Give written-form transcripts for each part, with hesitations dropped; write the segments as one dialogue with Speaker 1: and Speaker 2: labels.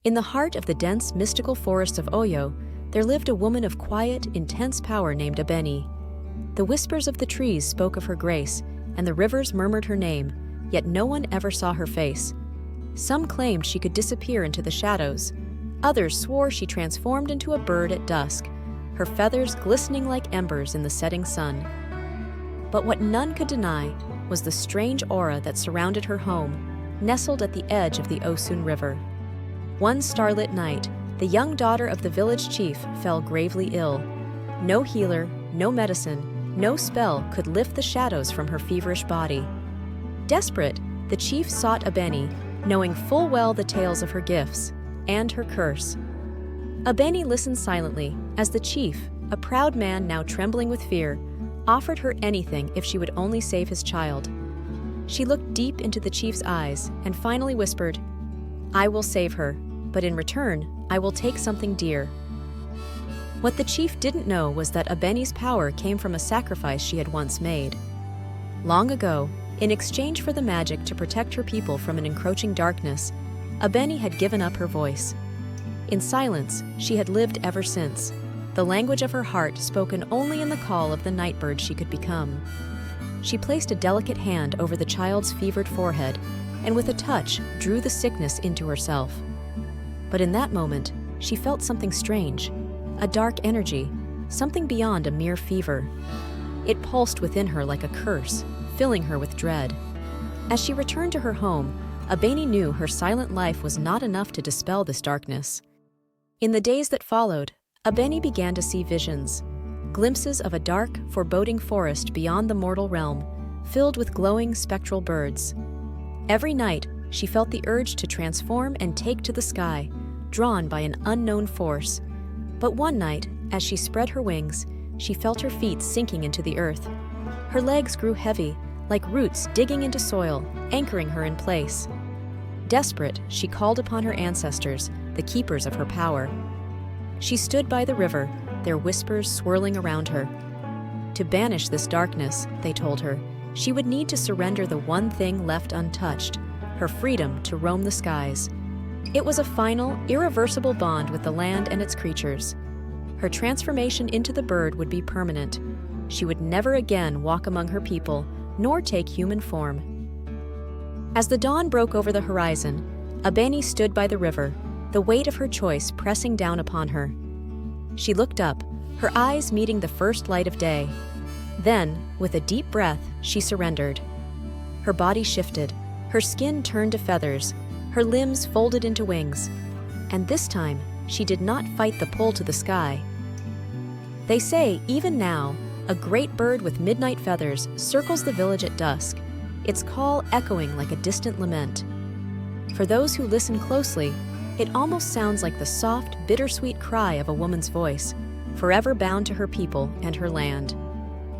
Speaker 1: In the heart of the dense, mystical forests of Oyo, there lived a woman of quiet, intense power named Abeni. The whispers of the trees spoke of her grace, and the rivers murmured her name, yet no one ever saw her face. Some claimed she could disappear into the shadows. Others swore she transformed into a bird at dusk, her feathers glistening like embers in the setting sun. But what none could deny was the strange aura that surrounded her home, nestled at the edge of the Osun River. One starlit night, the young daughter of the village chief fell gravely ill. No healer, no medicine, no spell could lift the shadows from her feverish body. Desperate, the chief sought Abeni, knowing full well the tales of her gifts and her curse. Abeni listened silently as the chief, a proud man now trembling with fear, offered her anything if she would only save his child. She looked deep into the chief's eyes and finally whispered, "I will save her, but in return, I will take something dear." What the chief didn't know was that Abeni's power came from a sacrifice she had once made. Long ago, in exchange for the magic to protect her people from an encroaching darkness, Abeni had given up her voice. In silence, she had lived ever since, the language of her heart spoken only in the call of the nightbird she could become. She placed a delicate hand over the child's fevered forehead, and with a touch drew the sickness into herself. But in that moment, she felt something strange, a dark energy, something beyond a mere fever. It pulsed within her like a curse, filling her with dread. As she returned to her home, Abeni knew her silent life was not enough to dispel this darkness. In the days that followed, Abeni began to see visions, glimpses of a dark, foreboding forest beyond the mortal realm, filled with glowing spectral birds. Every night, she felt the urge to transform and take to the sky, drawn by an unknown force. But one night, as she spread her wings, she felt her feet sinking into the earth. Her legs grew heavy, like roots digging into soil, anchoring her in place. Desperate, she called upon her ancestors, the keepers of her power. She stood by the river, their whispers swirling around her. To banish this darkness, they told her, she would need to surrender the one thing left untouched, her freedom to roam the skies. It was a final, irreversible bond with the land and its creatures. Her transformation into the bird would be permanent. She would never again walk among her people, nor take human form. As the dawn broke over the horizon, Abeni stood by the river, the weight of her choice pressing down upon her. She looked up, her eyes meeting the first light of day. Then, with a deep breath, she surrendered. Her body shifted, her skin turned to feathers, her limbs folded into wings. And this time, she did not fight the pull to the sky. They say, even now, a great bird with midnight feathers circles the village at dusk, its call echoing like a distant lament. For those who listen closely, it almost sounds like the soft, bittersweet cry of a woman's voice, forever bound to her people and her land.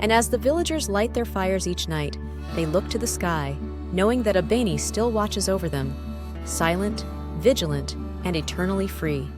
Speaker 1: And as the villagers light their fires each night, they look to the sky, knowing that Abeni still watches over them, silent, vigilant, and eternally free.